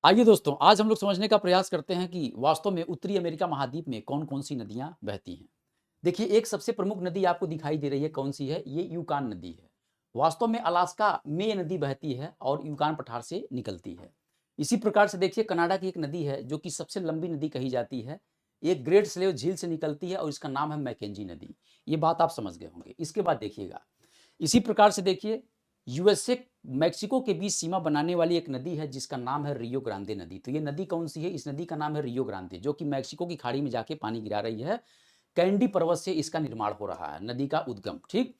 आइए दोस्तों, आज हम लोग समझने का प्रयास करते हैं कि वास्तव में उत्तरी अमेरिका महाद्वीप में कौन-कौन सी नदियाँ बहती हैं। देखिए, एक सबसे प्रमुख नदी आपको दिखाई दे रही है, कौन-सी है? ये यूकान नदी है। वास्तव में अलास्का में ये नदी बहती है और यूकान पठार से निकलती है। इसी प्रकार से देखिए, कनाडा की एक नदी है, जो कि सबसे लंबी नदी कही जाती है। एक ग्रेट स्लेव झील से निकलती है और इसका नाम है मैकेंजी नदी। ये बात आप समझ गए होंगे। इसके बाद देखिएगा, इसी प्रकार से देखिए, यूएसए मेक्सिको के बीच सीमा बनाने वाली एक नदी है जिसका नाम है रियो ग्रांदे नदी। तो ये नदी कौन-सी है? इस नदी का नाम है रियो ग्रांदे, जो कि मेक्सिको की खाड़ी में जाके पानी गिरा रही है। कैंडी पर्वत से इसका निर्माण हो रहा है, नदी का उद्गम, ठीक?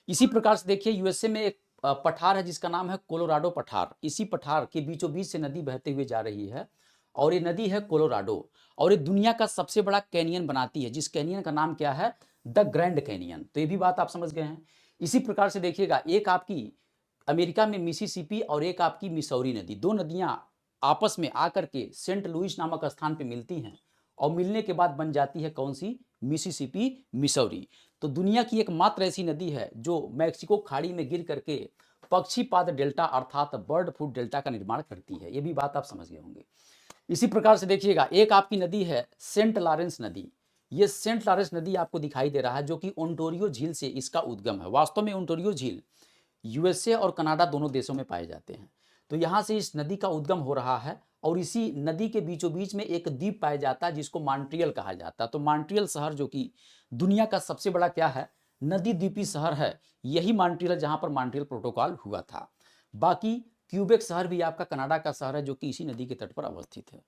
इसी प्रकार से देखिए, यूएसए में एक पठार है जिसका नाम है कोलोराडो पठार। इसी पठार के बीचों-बीच से नदी बहते हुए जा रही है और ये नदी है कोलोराडो और ये दुनिया का सबसे बड़ा कैनियन बनाती है, जिस कैनियन का नाम क्या है? The grand canyon. तो ये भी बात आप समझ गए हैं। इसी प्रकार से देखिएगा, एक आपकी अमेरिका में मिसिसिपी और एक आपकी मिसौरी नदी, 2 नदियाँ आपस में आकर के सेंट लुइस नामक स्थान पे मिलती हैं और मिलने के बाद बन जाती है कौन-सी? Mississippi, Missouri. तो दुनिया की एकमात्र ऐसी नदी है जो मेक्सिको खाड़ी में गिर करके पक्षीपाद डेल्टा अर्थात बर्ड फूड डेल्टा का निर्माण करती है। ये भी बात आप समझ गए होंगे। इसी प्रकार से देखिएगा, एक आपकी नदी है सेंट लॉरेंस नदी। ये सेंट लॉरेंस नदी आपको दिखाई दे रहा है, जो कि ओंटारियो झील से इसका उद्गम है। वास्तव में ओंटारियो झील यूएसए और कनाडा दोनों देशों में पाए जाते हैं। तो यहाँ से इस नदी का उद्गम हो रहा है और इसी नदी के बीचों-बीच में एक द्वीप पाया जाता है जिसको मॉन्ट्रियल कहा जाता है। तो मॉन्ट्रियल शहर, जो कि दुनिया का सबसे बड़ा क्या है? नदी द्वीपी शहर है। यही मॉन्ट्रियल है जहाँ पर मॉन्ट्रियल प्रोटोकॉल हुआ था। बाकी क्यूबेक शहर भी आपका कनाडा का शहर है, जो कि इसी नदी के तट पर अवस्थित है।